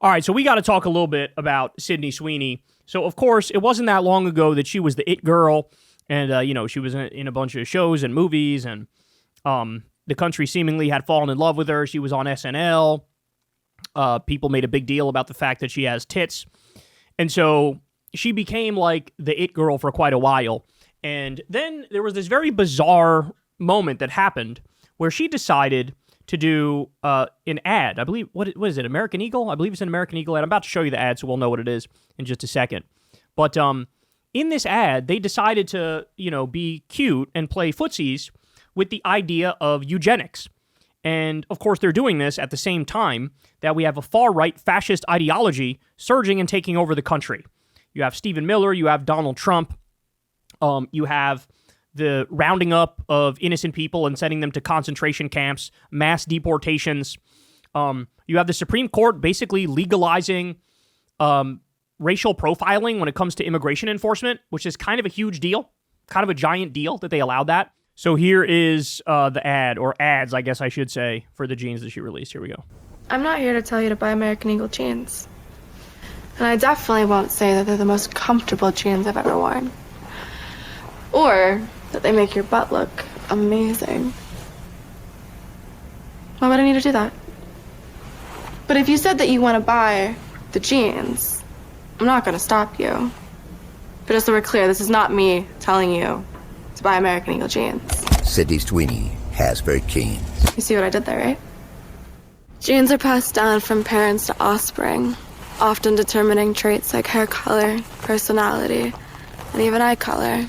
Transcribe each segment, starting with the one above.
All right, so we got to talk a little bit about Sydney Sweeney. So, of course, it wasn't that long ago that she was the it girl, and, she was in a bunch of shows and movies, and the country seemingly had fallen in love with her. She was on SNL. People made a big deal about the fact that she has tits. And so she became, like, the it girl for quite a while. And then there was this very bizarre moment that happened where she decided to do an ad. I believe, what is it, American Eagle? I believe it's an American Eagle ad. I'm about to show you the ad, so we'll know what it is in just a second. But in this ad, they decided to, be cute and play footsies with the idea of eugenics. And, of course, they're doing this at the same time that we have a far-right fascist ideology surging and taking over the country. You have Stephen Miller, you have Donald Trump, you have the rounding up of innocent people and sending them to concentration camps, mass deportations. You have the Supreme Court basically legalizing racial profiling when it comes to immigration enforcement, which is kind of a huge deal, kind of a giant deal that they allowed that. So here is the ad, or ads, I guess I should say, for the jeans that she released. Here we go. I'm not here to tell you to buy American Eagle jeans. And I definitely won't say that they're the most comfortable jeans I've ever worn. Or that they make your butt look amazing. Why would I need to do that? But if you said that you want to buy the jeans, I'm not going to stop you. But just so we're clear, this is not me telling you to buy American Eagle jeans. Sydney Sweeney has very keen. You see what I did there, right? Genes are passed down from parents to offspring, often determining traits like hair color, personality, and even eye color.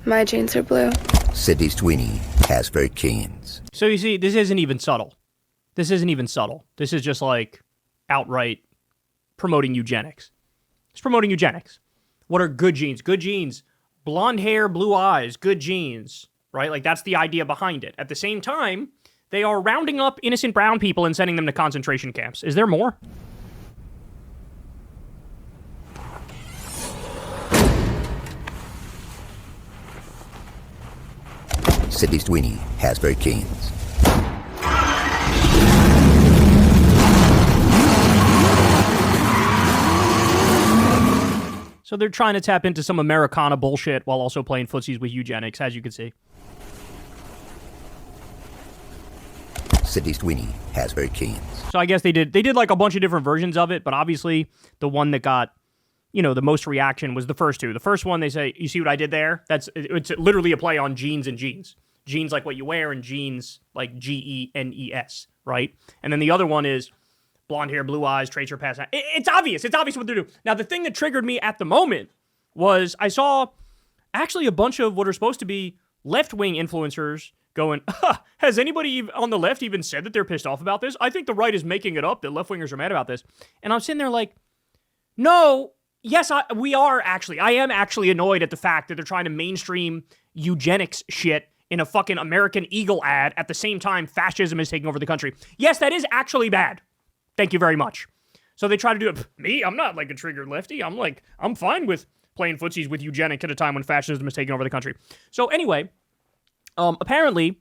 My genes are blue. Sydney Sweeney has very keens. So you see, this isn't even subtle. This is just like outright promoting eugenics. It's promoting eugenics. What are good genes? Good genes. Blonde hair, blue eyes, good genes, right? Like that's the idea behind it. At the same time, they are rounding up innocent brown people and sending them to concentration camps. Is there more? Sydney Sweeney has very keens. So they're trying to tap into some Americana bullshit while also playing footsies with eugenics, as you can see. Sydney Sweeney has very keens. So I guess they did like a bunch of different versions of it, but obviously the one that got, the most reaction was the first two. The first one, they say, you see what I did there? It's literally a play on jeans and jeans. Jeans like what you wear, and jeans like Genes, right? And then the other one is blonde hair, blue eyes, traits are passed. It's obvious. It's obvious what they're doing. Now, the thing that triggered me at the moment was I saw actually a bunch of what are supposed to be left-wing influencers going, has anybody on the left even said that they're pissed off about this? I think the right is making it up that left-wingers are mad about this. And I'm sitting there like, no, yes, I am actually annoyed at the fact that they're trying to mainstream eugenics shit in a fucking American Eagle ad at the same time fascism is taking over the country. Yes, that is actually bad. Thank you very much. So they try to do it. Me, I'm not like a triggered lefty. I'm fine with playing footsies with eugenics at a time when fascism is taking over the country. So anyway, apparently,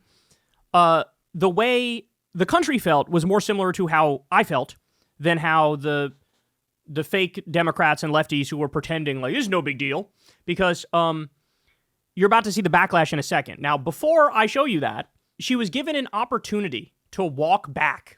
the way the country felt was more similar to how I felt than how the fake Democrats and lefties who were pretending like, this is no big deal, because you're about to see the backlash in a second. Now, before I show you that, she was given an opportunity to walk back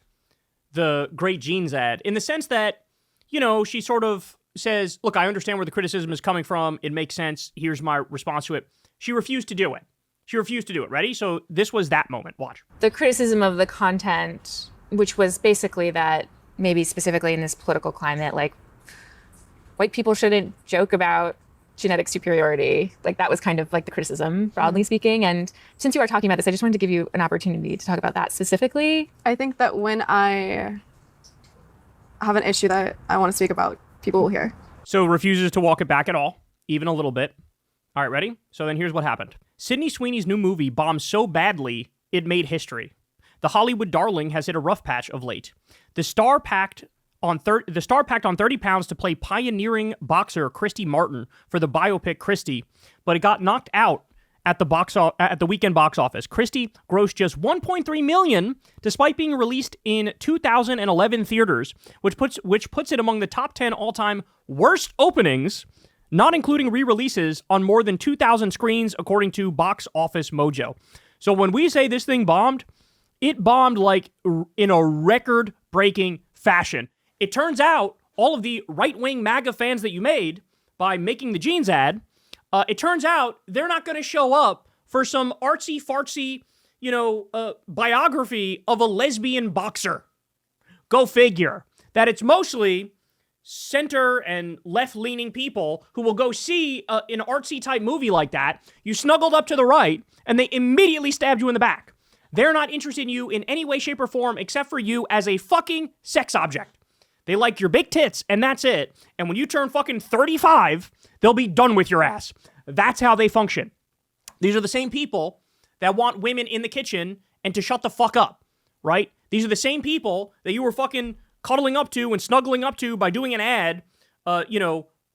the Great Genes ad in the sense that, she sort of says, look, I understand where the criticism is coming from. It makes sense. Here's my response to it. She refused to do it. Ready? So this was that moment. Watch. The criticism of the content, which was basically that maybe specifically in this political climate, like white people shouldn't joke about genetic superiority. Like that was kind of like the criticism, broadly speaking. And since you are talking about this, I just wanted to give you an opportunity to talk about that specifically. I think that when I have an issue that I want to speak about, people will hear. So refuses to walk it back at all, even a little bit. All right, ready? So then here's what happened. Sydney Sweeney's new movie bombed so badly, it made history. The Hollywood darling has hit a rough patch of late. The star packed on 30 pounds to play pioneering boxer Christy Martin for the biopic Christy, but it got knocked out at the weekend box office. Christie grossed just $1.3 million, despite being released in 2011 theaters, which puts it among the top 10 all-time worst openings, not including re-releases, on more than 2,000 screens, according to Box Office Mojo. So when we say this thing bombed, it bombed like in a record-breaking fashion. It turns out all of the right-wing MAGA fans that you made by making the jeans ad, it turns out they're not going to show up for some artsy-fartsy, biography of a lesbian boxer. Go figure. That it's mostly center and left-leaning people who will go see an artsy-type movie like that. You snuggled up to the right, and they immediately stabbed you in the back. They're not interested in you in any way, shape, or form except for you as a fucking sex object. They like your big tits, and that's it. And when you turn fucking 35, they'll be done with your ass. That's how they function. These are the same people that want women in the kitchen and to shut the fuck up, right? These are the same people that you were fucking cuddling up to and snuggling up to by doing an ad,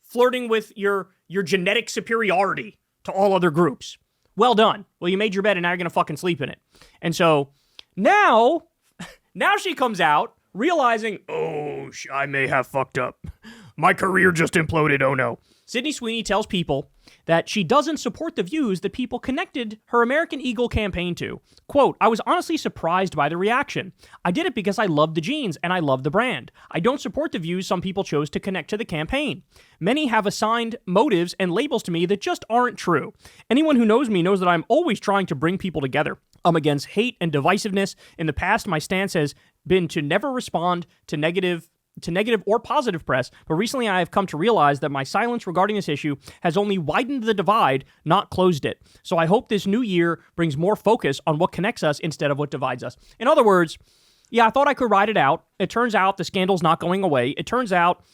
flirting with your genetic superiority to all other groups. Well done. Well, you made your bed and now you're going to fucking sleep in it. And so now she comes out realizing, oh, I may have fucked up. My career just imploded, oh no. Sydney Sweeney tells People that she doesn't support the views that people connected her American Eagle campaign to. Quote, I was honestly surprised by the reaction. I did it because I love the jeans and I love the brand. I don't support the views some people chose to connect to the campaign. Many have assigned motives and labels to me that just aren't true. Anyone who knows me knows that I'm always trying to bring people together. I'm against hate and divisiveness. In the past, my stance has been to never respond to negative or positive press, but recently I have come to realize that my silence regarding this issue has only widened the divide, not closed it. So I hope this new year brings more focus on what connects us instead of what divides us. In other words, yeah, I thought I could ride it out. It turns out the scandal's not going away. It turns out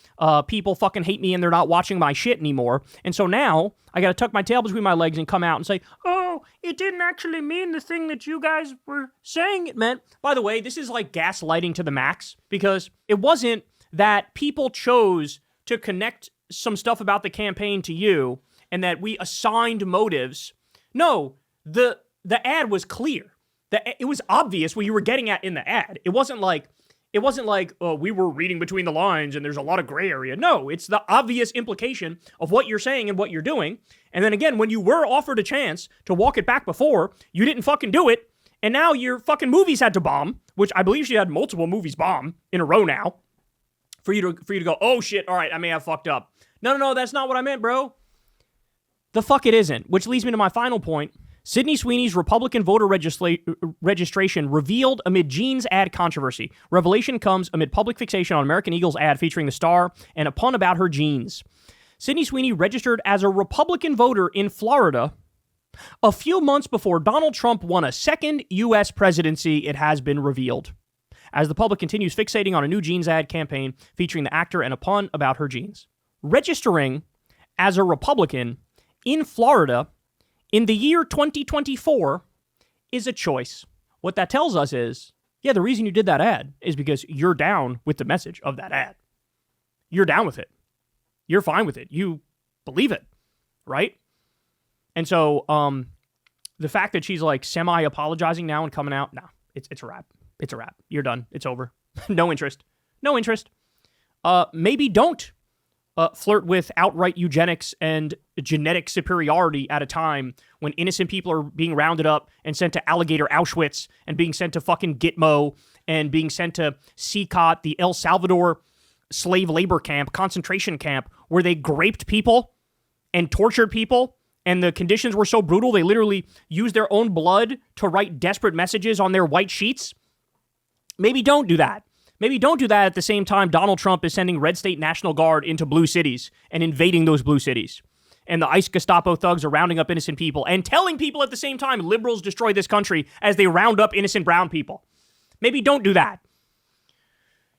people fucking hate me and they're not watching my shit anymore. And so now I got to tuck my tail between my legs and come out and say, oh, it didn't actually mean the thing that you guys were saying it meant. By the way, this is like gaslighting to the max, because it wasn't that people chose to connect some stuff about the campaign to you and that we assigned motives. No, the ad was clear. It was obvious what you were getting at in the ad. It wasn't like we were reading between the lines and there's a lot of gray area. No, it's the obvious implication of what you're saying and what you're doing. And then again, when you were offered a chance to walk it back before, you didn't fucking do it. And now your fucking movies had to bomb, which I believe she had multiple movies bomb in a row now. For you to go, oh shit, all right, I may have fucked up. No, that's not what I meant, bro. The fuck it isn't. Which leads me to my final point. Sydney Sweeney's Republican voter registration revealed amid jeans ad controversy. Revelation comes amid public fixation on American Eagle's ad featuring the star and a pun about her jeans. Sydney Sweeney registered as a Republican voter in Florida a few months before Donald Trump won a second U.S. presidency, it has been revealed, as the public continues fixating on a new jeans ad campaign featuring the actor and a pun about her jeans. Registering as a Republican in Florida in the year 2024 is a choice. What that tells us is, yeah, the reason you did that ad is because you're down with the message of that ad. You're down with it. You're fine with it. You believe it, right? And so the fact that she's like semi-apologizing now and coming out, no, it's a wrap. It's a wrap. You're done. It's over. No interest. No interest. Maybe don't flirt with outright eugenics and genetic superiority at a time when innocent people are being rounded up and sent to alligator Auschwitz and being sent to fucking Gitmo and being sent to CCOT, the El Salvador slave labor camp, concentration camp, where they raped people and tortured people. And the conditions were so brutal, they literally used their own blood to write desperate messages on their white sheets. Maybe don't do that. Maybe don't do that at the same time Donald Trump is sending Red State National Guard into blue cities and invading those blue cities. And the ICE Gestapo thugs are rounding up innocent people and telling people at the same time liberals destroy this country as they round up innocent brown people. Maybe don't do that.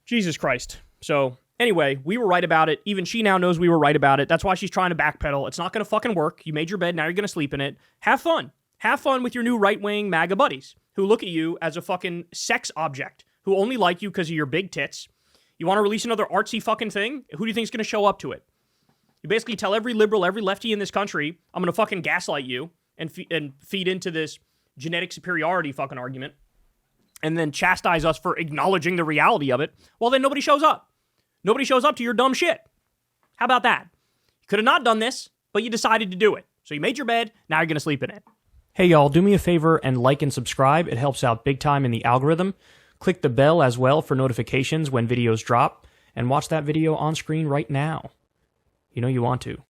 Jesus Christ. So anyway, we were right about it. Even she now knows we were right about it. That's why she's trying to backpedal. It's not going to fucking work. You made your bed. Now you're going to sleep in it. Have fun. Have fun with your new right-wing MAGA buddies who look at you as a fucking sex object, who only like you because of your big tits. You want to release another artsy fucking thing? Who do you think is going to show up to it? You basically tell every liberal, every lefty in this country, I'm going to fucking gaslight you. and feed into this genetic superiority fucking argument and then chastise us for acknowledging the reality of it, well, then nobody shows up. Nobody shows up to your dumb shit. How about that? You could have not done this, but you decided to do it. So you made your bed, now you're going to sleep in it. Hey, y'all, do me a favor and like and subscribe. It helps out big time in the algorithm. Click the bell as well for notifications when videos drop, and watch that video on screen right now. You know you want to.